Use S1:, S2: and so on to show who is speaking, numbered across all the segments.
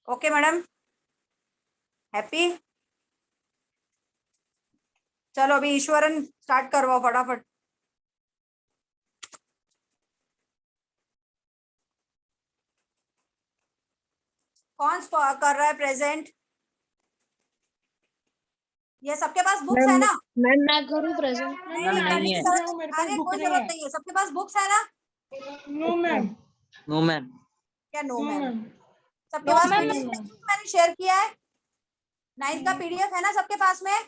S1: Okay madam, happy. चलो अभी Eswaran start करवाओ फटाफट। कौन कर रहा है प्रेजेंट? ये सबके पास बुक्स है ना?
S2: मैं करूँ प्रेजेंट?
S1: नहीं
S3: मैम नहीं है।
S1: अरे कोई जरूरत नहीं है, सबके पास बुक्स है ना?
S2: No ma'am.
S3: No ma'am.
S1: क्या नो मैम? सबके
S2: No,
S1: पास
S2: ma'am.
S1: पीडीएफ मैंने शेयर किया है। 9th का पीडीएफ है ना सबके पास में?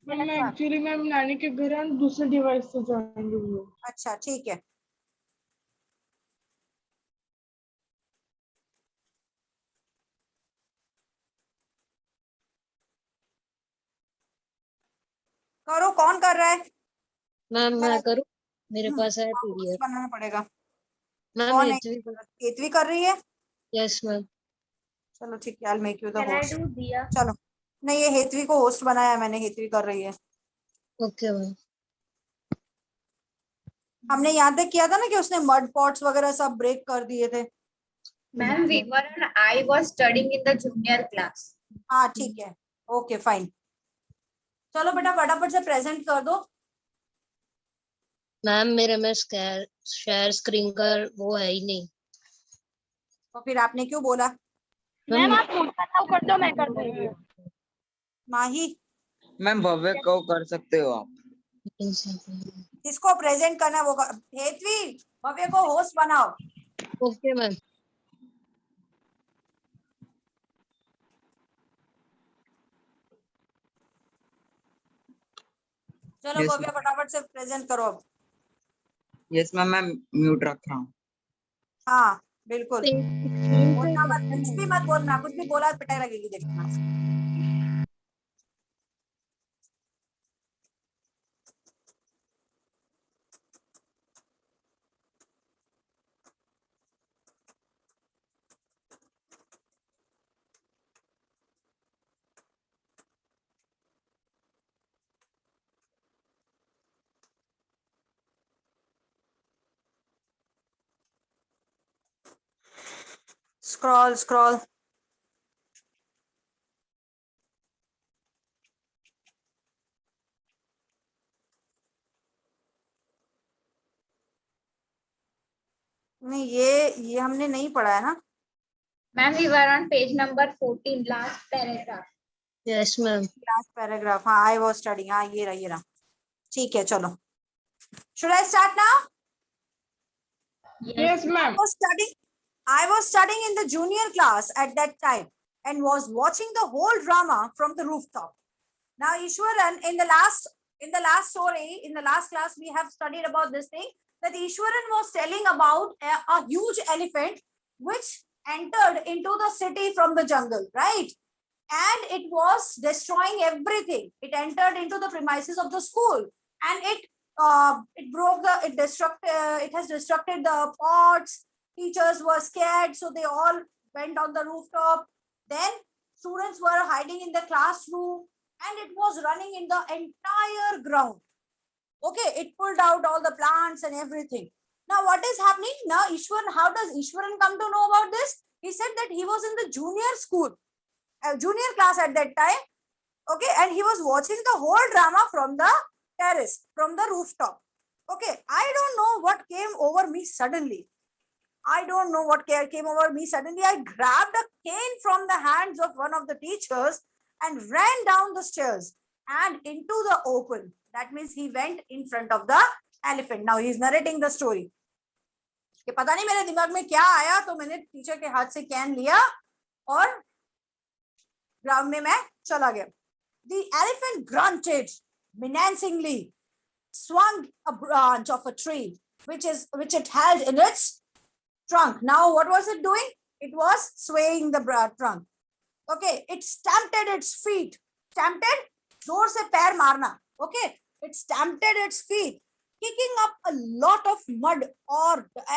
S2: मैम एक्चुअली मैम नानी के घर है, दूसरे डिवाइस से ज्वाइन हुई है।
S1: अच्छा ठीक है। करो, कौन कर रहा है?
S4: मैम मैं करूँ? मेरे पास है
S1: कुछ
S4: पीडीएफ।
S1: बनाना पड़ेगा।
S4: मैम
S1: कौन है?
S4: हेतवी।
S1: केतवी कर रही है?
S4: Yes ma'am.
S1: चलो ठीक है, I make you the
S2: Can I
S1: host.
S2: do दिया?
S1: चलो, नहीं ये हेतवी को होस्ट बनाया है मैंने, हेतवी कर रही है।
S4: Okay ma'am.
S1: हमने याद किया था ना कि उसने मड पॉट्स वगैरह सब ब्रेक कर दिए थे।
S5: Ma'am, Vivaran, I was studying in the junior class.
S1: हाँ ठीक है, ओके फाइन। चलो बेटा फटाफट से प्रेजेंट कर दो।
S4: मैम मेरे में शेयर स्क्रीन का वो है ही नहीं।
S1: तो फिर आपने क्यों बोला?
S2: मैम आप मुझे अलाउ कर दो, मैं कर दूंगी।
S1: माही,
S3: मैम भव्य को कर सकते हो आप।
S1: किसको प्रेजेंट करना है वो हेतवी, भव्य को होस्ट बनाओ।
S4: Okay ma'am.
S1: चलो
S3: Yes,
S1: भव्य फटाफट से प्रेजेंट करो अब।
S3: यस मैम, मैं म्यूट रख रहा हूँ।
S1: हाँ बिल्कुल, बोलना मत, कुछ भी मत बोलना, कुछ भी बोला पिटाई लगेगी देखना। Scroll scroll. नहीं ये हमने नहीं पढ़ा है ना।
S5: Ma'am, we were on page number 14, last paragraph.
S4: Yes ma'am.
S1: Last paragraph, हाँ आई वाज स्टडिंग, हाँ ये रहा। ठीक है चलो, should I start now?
S2: Yes ma'am.
S1: I was studying in the junior class at that time and was watching the whole drama from the rooftop. Now Ishwaran, in the last story, in the last class we have studied about this thing, that Ishwaran was telling about a huge elephant which entered into the city from the jungle, right? And it was destroying everything. It entered into the premises of the school and it broke the, it has destructed the pots. Teachers were scared, so they all went on the rooftop. Then students were hiding in the classroom and it was running in the entire ground. Okay, it pulled out all the plants and everything. Now what is happening now? Ishwaran, how does Ishwaran come to know about this? He said that he was in the junior school, junior class at that time. Okay, and he was watching the whole drama from the terrace, from the rooftop. Okay, I don't know what came over me suddenly. I don't know what came over me suddenly. I grabbed a cane from the hands of one of the teachers and ran down the stairs and into the open. That means he went in front of the elephant. Now he is narrating the story. कि पता नहीं मेरे दिमाग में क्या आया, तो मैंने टीचर के हाथ से कैन लिया और ग्राउंड में मैं चला गया. The elephant grunted menacingly, swung a branch of a tree which it held in its trunk. Now what was it doing? It was swaying the trunk. Okay, it stamped its feet. Stamped, जोर से पैर मारना. Okay, it stamped its feet, kicking up a lot of mud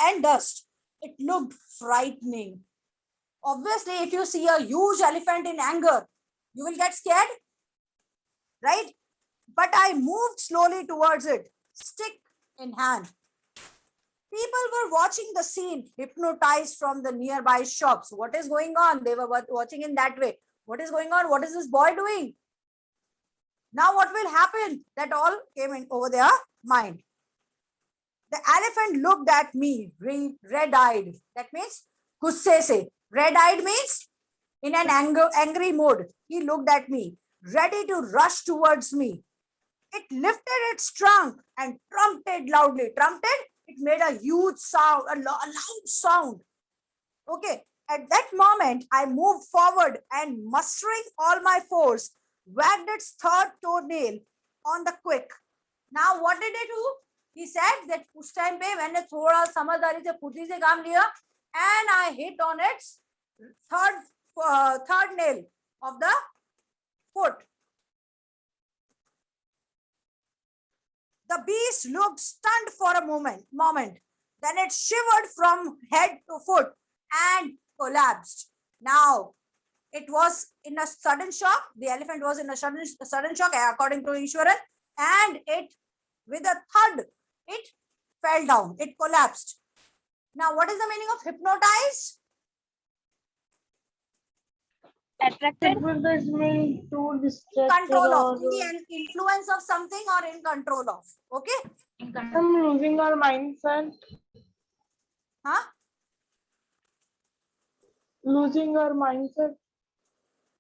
S1: and dust. It looked frightening. Obviously, if you see a huge elephant in anger, you will get scared, right? But I moved slowly towards it, stick in hand. People were watching the scene, hypnotized from the nearby shops. What is going on? They were watching in that way. What is going on? What is this boy doing? Now what will happen? That all came in over their mind. The elephant looked at me, red-eyed. That means gusse se. Red-eyed means in an angry mood. He looked at me, ready to rush towards me. It lifted its trunk and trumpeted loudly. Trumpeted, it made a huge sound, a loud sound. Okay, at that moment, I moved forward and mustering all my force, wagged its third toenail on the quick. Now, what did it do? He said that उस time पे मैंने थोड़ा समझदारी से फुर्ती से काम लिया and I hit on its third nail of the foot. The beast looked stunned for a moment. Then it shivered from head to foot and collapsed. Now, it was in a sudden shock. The elephant was in a sudden shock, according to Ishwaran, and it, with a thud, it fell down. It collapsed. Now, what is the meaning of hypnotized?
S5: Attracted.
S2: Hypnotize means to distract
S1: Control of.
S2: or
S1: In the influence of something or in control of. Okay?
S5: In control.
S2: I'm losing our mindset.
S1: Huh?
S2: Losing our mindset.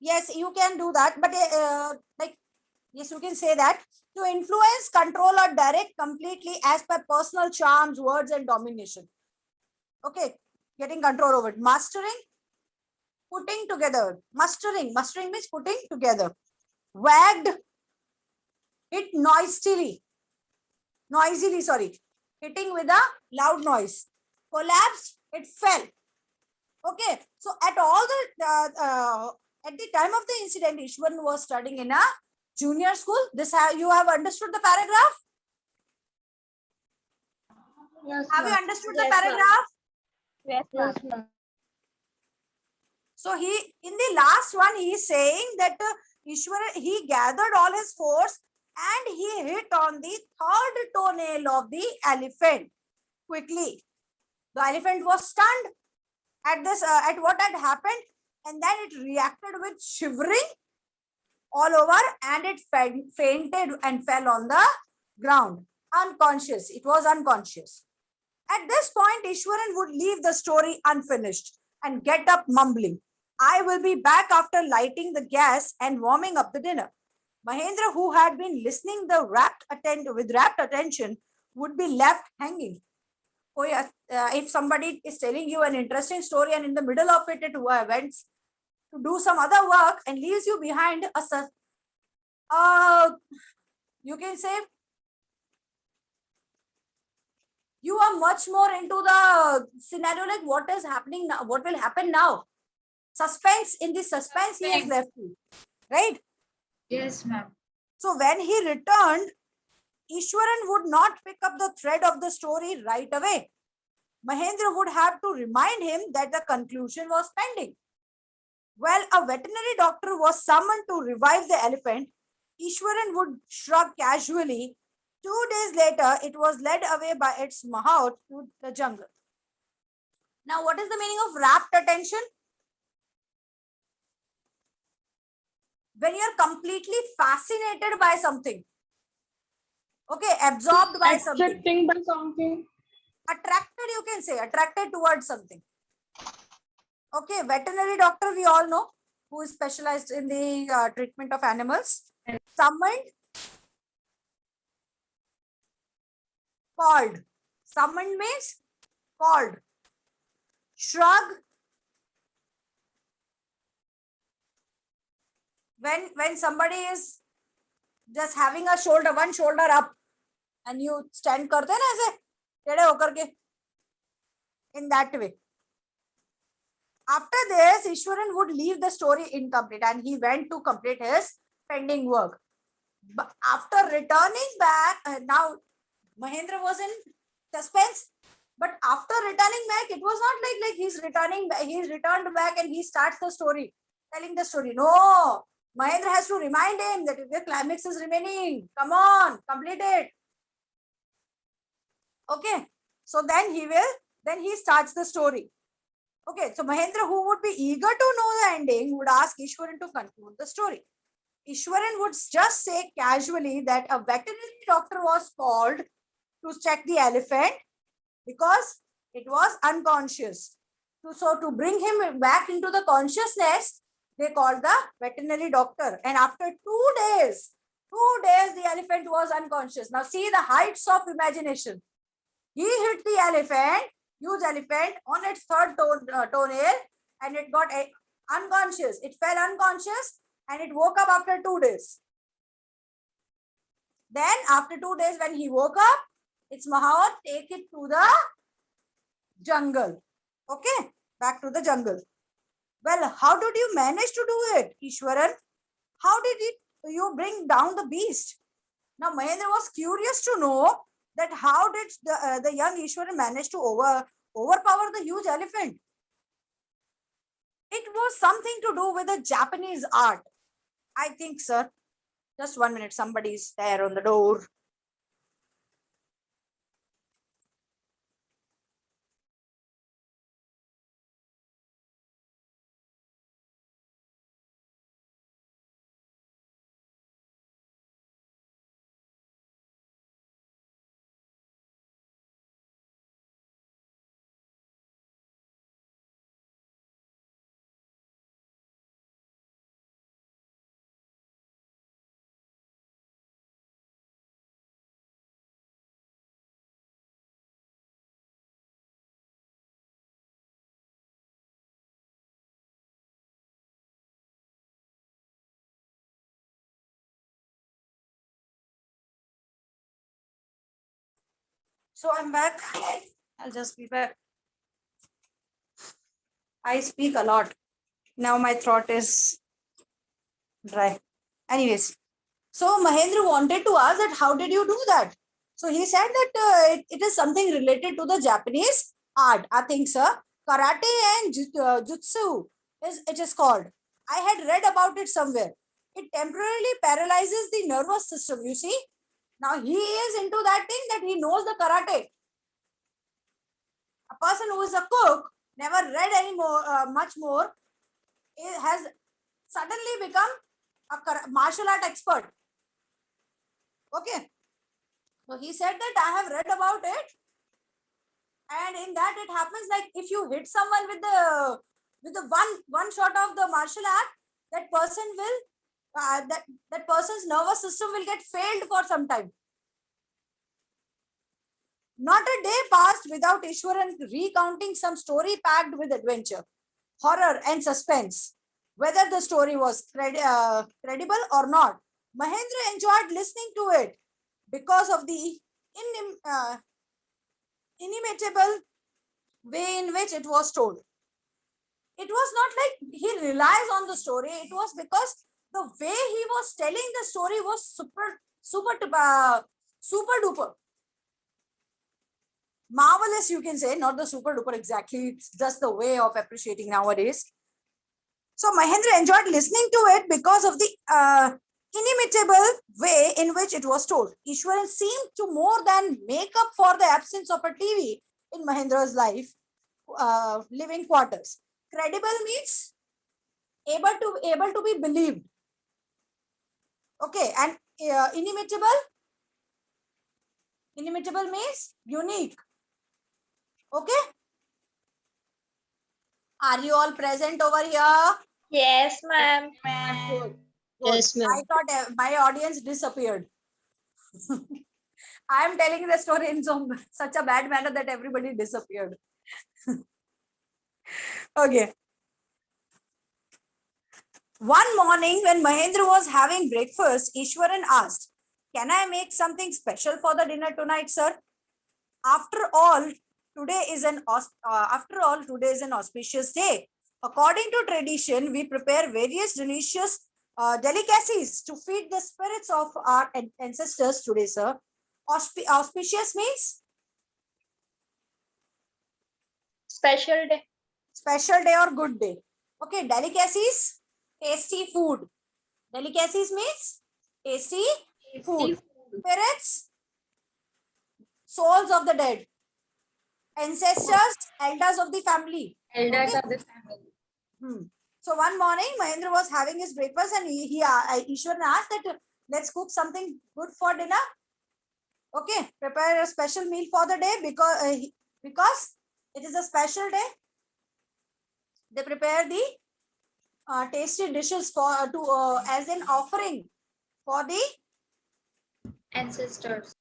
S1: Yes, you can do that, but like, yes, you can say that. To influence, control, or direct completely as per personal charms, words, and domination. Okay, getting control over it. Mastering, putting together. Mustering means putting together. Wagged, hit noisily, hitting with a loud noise. Collapsed, it fell. Okay, so at the time of the incident, Ishwaran was studying in a junior school. You have understood the paragraph?
S2: Yes,
S1: Have you
S2: ma'am.
S1: understood the
S5: Yes, ma'am.
S1: paragraph?
S5: Yes, ma'am.
S2: Yes, ma'am.
S1: So in the last one, he is saying that Ishwaran, he gathered all his force and he hit on the third toenail of the elephant quickly. The elephant was stunned at this, at what had happened, and then it reacted with shivering all over, and it fainted and fell on the ground, unconscious. It was unconscious. At this point, Ishwaran would leave the story unfinished and get up mumbling, "I will be back after lighting the gas and warming up the dinner." Mahendra, who had been listening with rapt attention, would be left hanging. If somebody is telling you an interesting story and in the middle of it went to do some other work and leaves you behind, you can say you are much more into the scenario like what is happening now, what will happen now. Suspense, in the suspense he has left you, right?
S5: Yes, ma'am.
S1: So when he returned, Ishwaran would not pick up the thread of the story right away. Mahendra would have to remind him that the conclusion was pending. Well, a veterinary doctor was summoned to revive the elephant. Ishwaran would shrug casually. 2 days later, it was led away by its mahout to the jungle. Now, what is the meaning of rapt attention? When you are completely fascinated by something. Okay, absorbed by something.
S2: Attracting by something.
S1: Attracted, you can say, attracted towards something. Okay, veterinary doctor, we all know, who is specialized in the treatment of animals. Summoned, called. Summoned means called. Shrug, when somebody is just having a shoulder, one shoulder up, and you stand करते हैं ना ऐसे टेढ़े होकर के, in that way. After this, Ishwaran would leave the story incomplete and he went to complete his pending work. But after returning back, now Mahendra was in suspense. But after returning back, it was not like he's returned back and he starts the story, telling the story. No, Mahendra has to remind him that the climax is remaining. Come on, complete it. Okay. So then he starts the story. Okay, so Mahendra, who would be eager to know the ending, would ask Ishwaran to conclude the story. Ishwaran would just say casually that a veterinary doctor was called to check the elephant because it was unconscious. So to bring him back into the consciousness, they called the veterinary doctor. And after 2 days, the elephant was unconscious. Now see the heights of imagination. He hit the elephant, huge elephant, on its third toenail, and it got unconscious. It fell unconscious and it woke up after 2 days. Then after 2 days, when he woke up, it's Mahat, take it to the jungle. Okay, back to the jungle. Well, how did you manage to do it, Ishwaran? How did you bring down the beast? Now Mahendra was curious to know that how did the young Ishwaran manage to overpower the huge elephant? It was something to do with the Japanese art. I think, sir. Just 1 minute, somebody's there on the door. So I'm back. I'll just be back. I speak a lot. Now my throat is dry. Anyways, so Mahendra wanted to ask that how did you do that? So he said that it is something related to the Japanese art. I think, sir. Karate and jutsu it is called. I had read about it somewhere. It temporarily paralyzes the nervous system. You see, now he is into that thing that he knows the karate. A person who is a cook, never read any more, much more, has suddenly become a martial art expert. Okay. So he said that I have read about it, and in that it happens like if you hit someone with the one shot of the martial art, that person will that person's nervous system will get failed for some time. Not a day passed without Ishwaran recounting some story packed with adventure, horror, and suspense. Whether the story was credible or not, Mahendra enjoyed listening to it because of the inimitable way in which it was told. It was not like he relies on the story. It was because the way he was telling the story was super duper marvelous, you can say, not the super duper exactly. It's just the way of appreciating nowadays. So Mahendra enjoyed listening to it because of the inimitable way in which it was told. Ishwaran seemed to more than make up for the absence of a TV in Mahendra's life, living quarters. Credible means able to be believed. Okay, and inimitable means unique. Okay, are you all present over here?
S5: Yes, ma'am.
S1: Good.
S4: Yes, ma'am.
S1: I thought my audience disappeared. I am telling the story in such a bad manner that everybody disappeared. Okay. One morning when Mahendra was having breakfast, Ishwaran asked, "Can I make something special for the dinner tonight, sir? After all, today is an auspicious day. According to tradition, we prepare various delicious delicacies to feed the spirits of our ancestors today, sir." Auspicious means
S5: Special day.
S1: special day or good day. Okay, delicacies, tasty food. Delicacies means tasty food. Spirits, souls of the dead. Ancestors, elders of the family.
S5: Elders
S1: Okay.
S5: of the family.
S1: So one morning, Mahendra was having his breakfast and Ishwaran asked that let's cook something good for dinner. Okay, prepare a special meal for the day because it is a special day. They prepare the tasty dishes for as an offering for the
S5: Ancestors.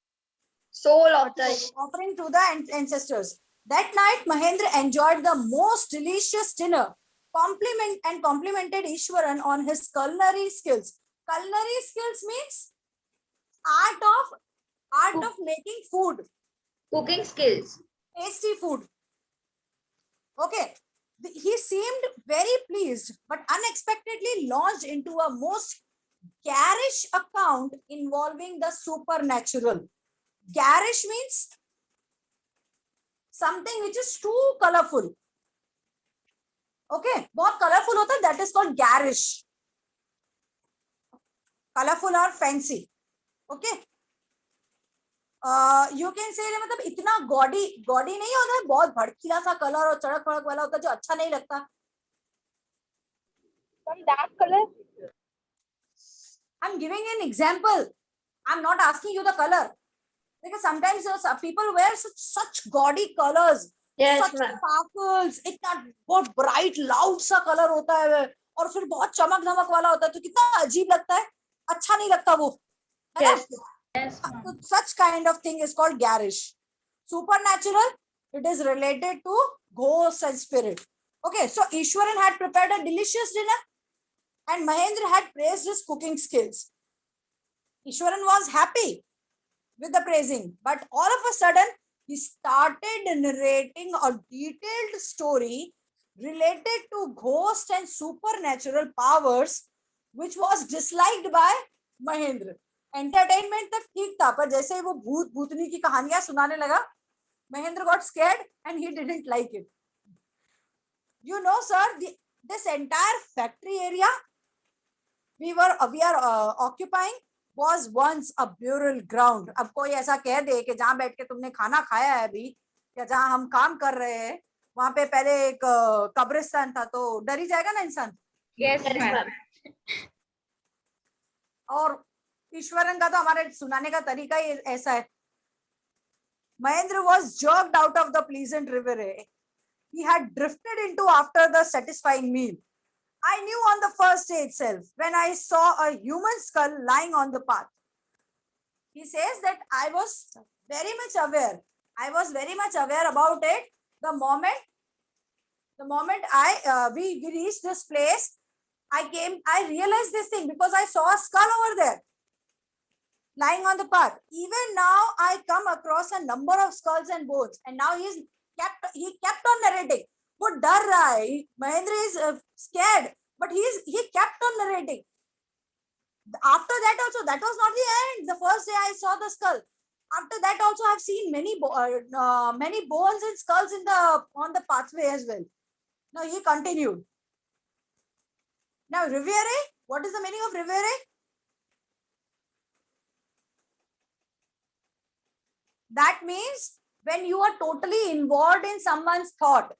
S5: Soul of the
S1: offering to the ancestors. That night, Mahendra enjoyed the most delicious dinner. Complimented Ishwaran on his culinary skills. Culinary skills means art of making food,
S5: cooking skills.
S1: tasty food. Okay. He seemed very pleased, but unexpectedly launched into a most garish account involving the supernatural. Garish means something which is too colorful. Okay, बहुत colorful होता है, that is called garish. Colorful or fancy. Okay. You can say मतलब इतना gaudy नहीं होता है, बहुत भड़कीला सा कलर और चड़क फड़क वाला होता है जो अच्छा नहीं लगता.
S2: Some dark color.
S1: I'm giving an example. I'm not asking you the color. Because sometimes people wear such gaudy colors.
S5: Yes,
S1: such sparkles. इतना बहुत bright loud सा color होता है और फिर बहुत चमक धमक वाला होता है तो कितना अजीब लगता है, अच्छा नहीं लगता वो.
S5: Yes.
S1: So such kind of thing is called garish. Supernatural, it is related to ghosts and spirit. Okay, so Ishwaran had prepared a delicious dinner and Mahendra had praised his cooking skills. Ishwaran was happy with the praising, but all of a sudden he started narrating a detailed story related to ghost and supernatural powers, which was disliked by Mahendra. Entertainment तक ठीक था, पर जैसे ही वो भूत भूतनी की कहानियां सुनाने लगा, Mahendra got scared and he didn't like it. You know, sir, this entire factory area we are occupying was once a burial ground. अब कोई ऐसा कह दे कि जहाँ बैठ के तुमने खाना खाया है अभी या जहाँ हम काम कर रहे हैं वहां पे पहले एक कब्रिस्तान था तो डर ही जाएगा ना इंसान.
S5: Yes, ma'am.
S1: और ईश्वरन का तो हमारे सुनाने का तरीका ही ऐसा है. Mahendra was jerked out of the pleasant reverie he had drifted into after the satisfying meal. I knew on the first day itself when I saw a human skull lying on the path. He says that I was very much aware. I was very much aware about it the moment we reached this place. I realized this thing because I saw a skull over there lying on the path. Even now, I come across a number of skulls and bones, and now he kept on narrating. वो डर रहा है. Mahendra is scared, but he kept on narrating. After that also, that was not the end. The first day I saw the skull. After that also, I've seen many bones and skulls on the pathway as well. Now he continued. Now reverie, what is the meaning of reverie? That means when you are totally involved in someone's thought.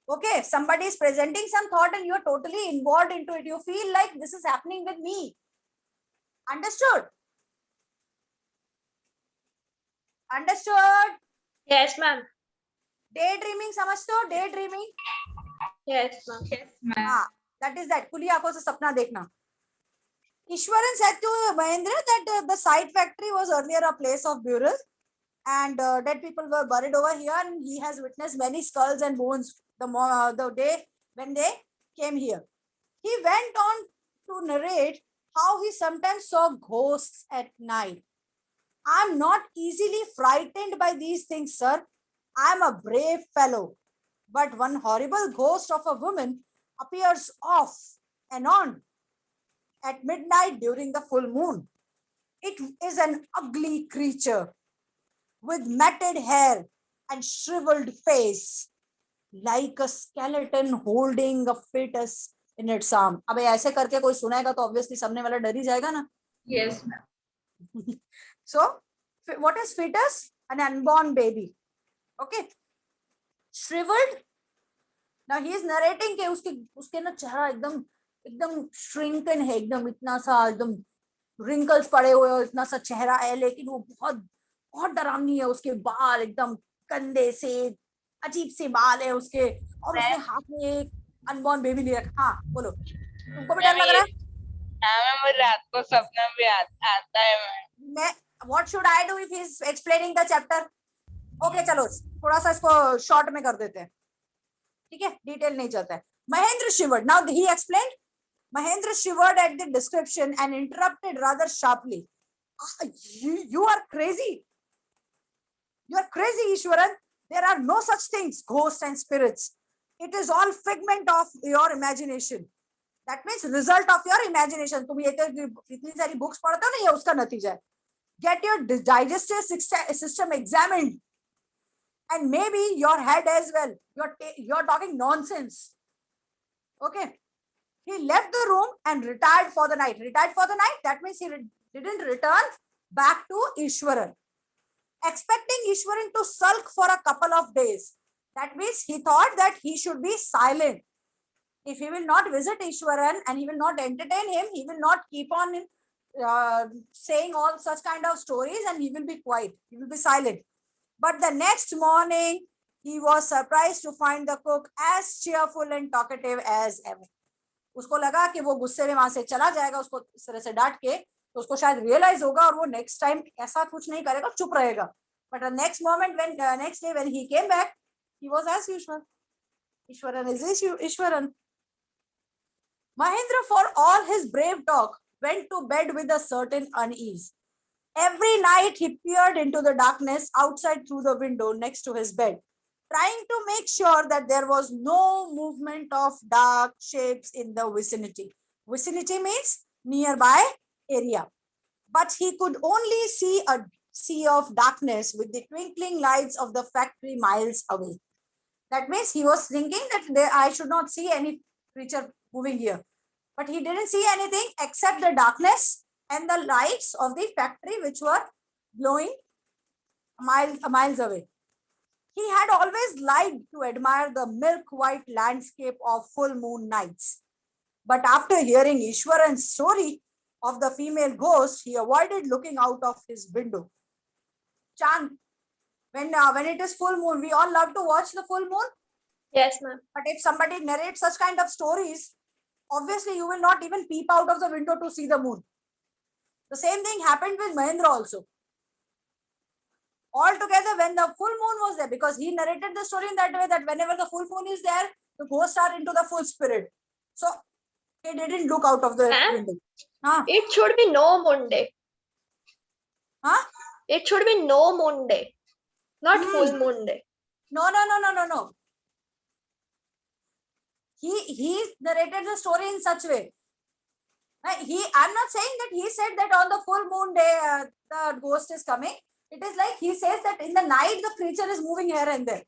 S1: Okay, somebody is presenting some thought and you are totally involved into it. You feel like this is happening with me. Understood? Understood?
S5: Yes, ma'am.
S1: Daydreaming, समझते हो? Daydreaming?
S5: Yes, ma'am. Yes, ma'am.
S1: That is that. खुली आंखों से सपना देखना. Ishwaran said to Mahendra that the side factory was earlier a place of burial and dead people were buried over here and he has witnessed many skulls and bones the day when they came here. He went on to narrate how he sometimes saw ghosts at night. I'm not easily frightened by these things, sir. I'm a brave fellow. But one horrible ghost of a woman appears off and on at midnight during the full moon. It is an ugly creature with matted hair and shriveled face, like a skeleton holding a fetus in its arm. अबे ऐसे करके कोई सुनाएगा तो obviously सामने वाला डर ही जाएगा ना.
S5: Yes, ma'am.
S1: So, what is fetus? An unborn baby. Okay. Shriveled. Now he is narrating कि उसके ना चेहरा एकदम एकदम श्रिंकन है, एकदम इतना सा एकदम रिंकल्स पड़े हुए और इतना सा चेहरा है, लेकिन वो बहुत बहुत डरावनी है. उसके बाल एकदम कंधे से अजीब से बाल है उसके, और उसने हाथ में एक अनबॉर्न बेबी ले रखा. हाँ बोलो, तुमको भी डर लग रहा है?
S2: मैम मुझे रात को सपना भी आता है मैम.
S1: मैं what should I do if he is explaining the chapter? Okay, चलो थोड़ा सा इसको शॉर्ट में कर देते हैं, ठीक है, डिटेल नहीं जाता है. Mahendra shivered. Now he explained. Mahendra shivered at the description and interrupted rather sharply. You are crazy. You are crazy, Ishwaran. There are no such things, ghosts and spirits. It is all figment of your imagination. That means result of your imagination. तुम ये तो इतनी सारी books पढ़ते हो ना, ये उसका नतीजा है. Get your digestive system examined, and maybe your head as well. You're talking nonsense. Okay. He left the room and retired for the night. Retired for the night, that means he didn't return back to Ishwaran. Expecting Ishwaran to sulk for a couple of days. That means he thought that he should be silent. If he will not visit Ishwaran and he will not entertain him, he will not keep on saying all such kind of stories, and he will be quiet. He will be silent. But the next morning, he was surprised to find the cook as cheerful and talkative as ever. उसको लगा कि वो गुस्से में वहां से चला जाएगा उसको इस तरह से डांट के, तो उसको शायद रियलाइज होगा और वो नेक्स्ट टाइम ऐसा कुछ नहीं करेगा, चुप रहेगा. But next moment when next day when he came back, he was as usual. Ishwaran is Ishwaran. Mahendra, for all his brave talk, went to bed with a certain unease. Every night he peered into the darkness outside through the window next to his bed, trying to make sure that there was no movement of dark shapes in the vicinity. Vicinity means nearby area. But he could only see a sea of darkness with the twinkling lights of the factory miles away. That means he was thinking that I should not see any creature moving here. But he didn't see anything except the darkness and the lights of the factory which were glowing miles away. He had always liked to admire the milk white landscape of full moon nights. But after hearing Ishwaran's story of the female ghost, he avoided looking out of his window. Chand, when it is full moon, we all love to watch the full moon.
S5: Yes, ma'am.
S1: But if somebody narrates such kind of stories, obviously you will not even peep out of the window to see the moon. The same thing happened with Mahendra also. Altogether, when the full moon was there, because he narrated the story in that way that whenever the full moon is there, the ghosts are into the full spirit. So he didn't look out of the window. Huh?
S6: It should be no moon day.
S1: Huh?
S6: It should be no moon day, not full moon day.
S1: No. He narrated the story in such way. I'm not saying that he said that on the full moon day the ghost is coming. It is like he says that in the night the creature is moving here and there.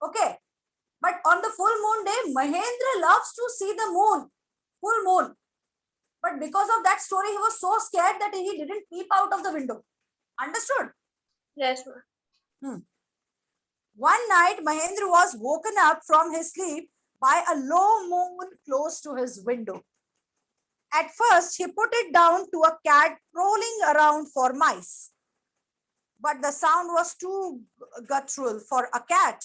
S1: Okay. But on the full moon day, Mahendra loves to see the moon, full moon. But because of that story, he was so scared that he didn't peep out of the window. Understood?
S6: Yes, ma'am.
S1: One night, Mahendra was woken up from his sleep by a low moon close to his window. At first, he put it down to a cat prowling around for mice. But the sound was too guttural for a cat.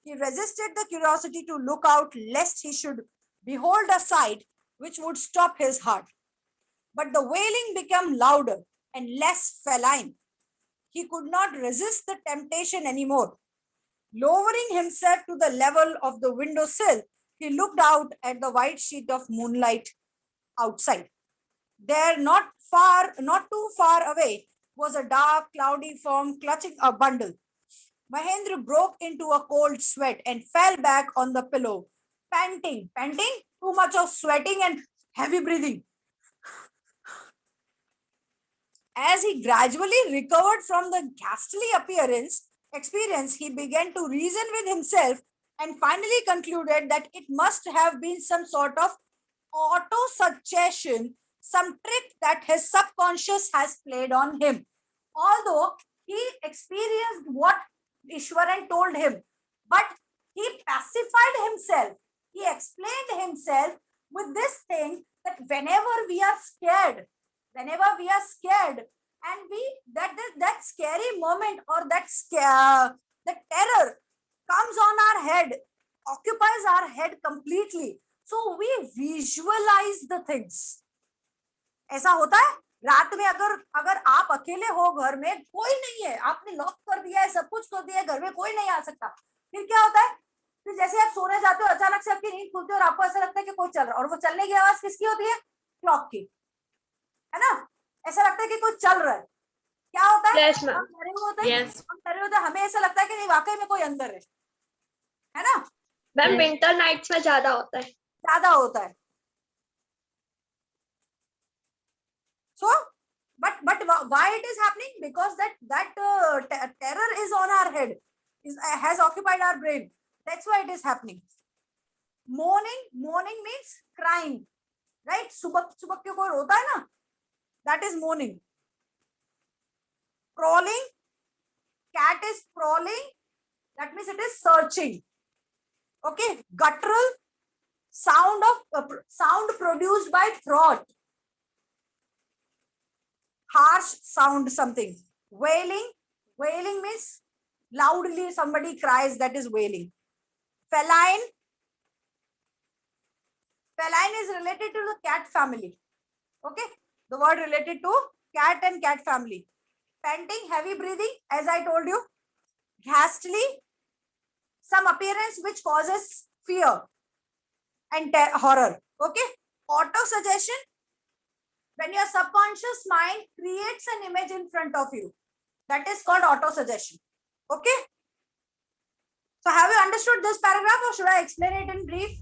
S1: He resisted the curiosity to look out lest he should behold a sight which would stop his heart. But the wailing became louder and less feline. He could not resist the temptation anymore. Lowering himself to the level of the windowsill, he looked out at the white sheet of moonlight outside. There, not too far away, was a dark, cloudy form clutching a bundle. Mahendra broke into a cold sweat and fell back on the pillow, panting, too much of sweating and heavy breathing. As he gradually recovered from the ghastly experience, he began to reason with himself and finally concluded that it must have been some sort of auto-suggestion, some trick that his subconscious has played on him. Although he experienced what Ishwaran told him, but he pacified himself. He explained himself with this thing that whenever we are scared, and that scary moment or that terror comes on our head, occupies our head completely, so we visualize the things. ऐसा होता है रात में, अगर आप अकेले हो, घर में कोई नहीं है, आपने लॉक कर दिया है, सब कुछ कर दिया है, घर में कोई नहीं आ सकता, फिर क्या होता है? फिर जैसे आप सोने जाते हो, अचानक से आपकी नींद खुलती है और आपको ऐसा लगता है कि कोई चल रहा है, और वो चलने की आवाज किसकी होती है? क्लॉक की, है ना? ऐसा लगता है कि कोई चल रहा है। क्या होता है?
S6: Yes, ma'am.
S1: हम डरे हुए होते हैं,
S6: Yes.
S1: हमें ऐसा लगता है कि नहीं, वाकई में कोई अंदर है ना?
S6: मैम विंटर नाइट्स में ज्यादा होता है।
S1: ज्यादा होता है। So, but why it is happening? Because that terror is on our head, has occupied our brain. That's why it is happening. Mourning means crying, right? सुबह क्यों कोई रोता है ना? That is mourning. Crawling, cat is crawling. That means it is searching. Okay, guttural, sound produced by throat. Harsh sound, something. Wailing means loudly somebody cries, that is wailing. Feline is related to the cat family. Okay, the word related to cat and cat family. Panting, heavy breathing, as I told you. Ghastly, some appearance which causes fear and horror. Okay, auto-suggestion, when your subconscious mind creates an image in front of you, that is called auto-suggestion. Okay, so have you understood this paragraph, or should I explain it in brief?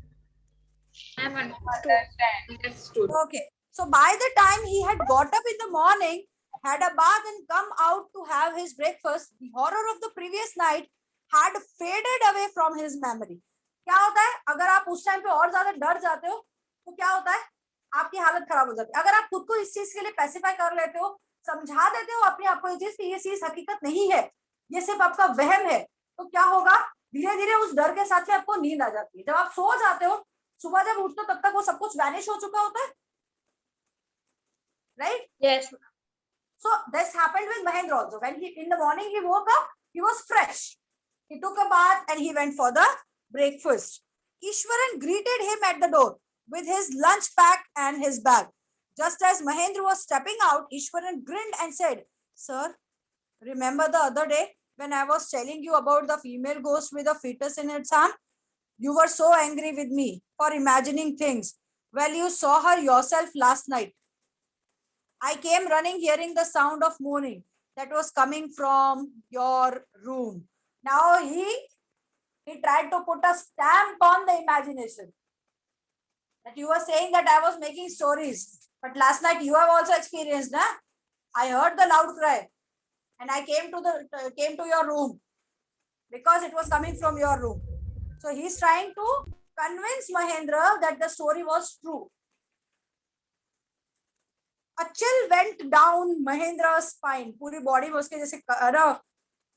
S5: Understood.
S1: Okay, so by the time he had got up in the morning, had a bath and come out to have his breakfast, the horror of the previous night had faded away from his memory. क्या होता है? अगर आप उस time पे और ज्यादा डर जाते हो तो क्या होता है? आपकी हालत खराब हो जाती है। अगर आप खुद को इस चीज के लिए पैसिफाई कर लेते हो, समझा देते हो अपने आप को ये चीज कि ये चीज हकीकत नहीं है, ये सिर्फ आपका वहम है, तो क्या होगा? धीरे धीरे उस डर के साथ में आपको नींद आ जाती है। जब आप सो जाते हो, सुबह जब उठते हो तब तक वो सब कुछ वैनिश हो चुका होता है, right?
S6: Yes.
S1: So this happened with Mahendra also. When in the morning he woke up, he was fresh. He took a bath and he went for the breakfast. Ishwaran greeted him at the door with his lunch pack and his bag. Just as Mahendra was stepping out, Ishwaran grinned and said, "Sir, remember the other day when I was telling you about the female ghost with a fetus in its arm? You were so angry with me for imagining things. Well, you saw her yourself last night. I came running hearing the sound of moaning that was coming from your room." Now he tried to put a stamp on the imagination. That you were saying that I was making stories, but last night you have also experienced, na? I heard the loud cry and I came to your room because it was coming from your room. So he's trying to convince Mahendra that the story was true. A chill went down Mahendra's spine. पूरी body में उसके जैसे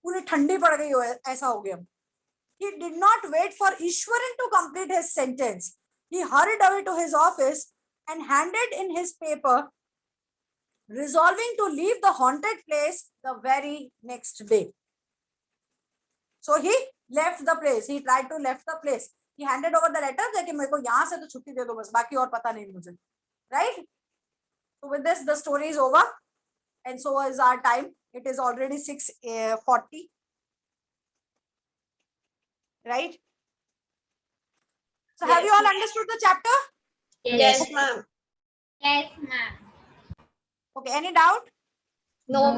S1: पूरी ठंडी पड़ गई हो, ऐसा हो गया. He did not wait for Ishwaran to complete his sentence. He hurried away to his office and handed in his paper, resolving to leave the haunted place the very next day. So he left the place. He tried to left the place. He handed over the letter that मेरे को यहाँ से तो छुट्टी दे दो बस, बाकी और पता नहीं मुझे. Right? So with this, the story is over, and so is our time. It is already 6:40. Right? So have you all understood the chapter?
S6: Yes, ma'am.
S5: Yes, ma'am.
S1: Okay, any doubt?
S6: No.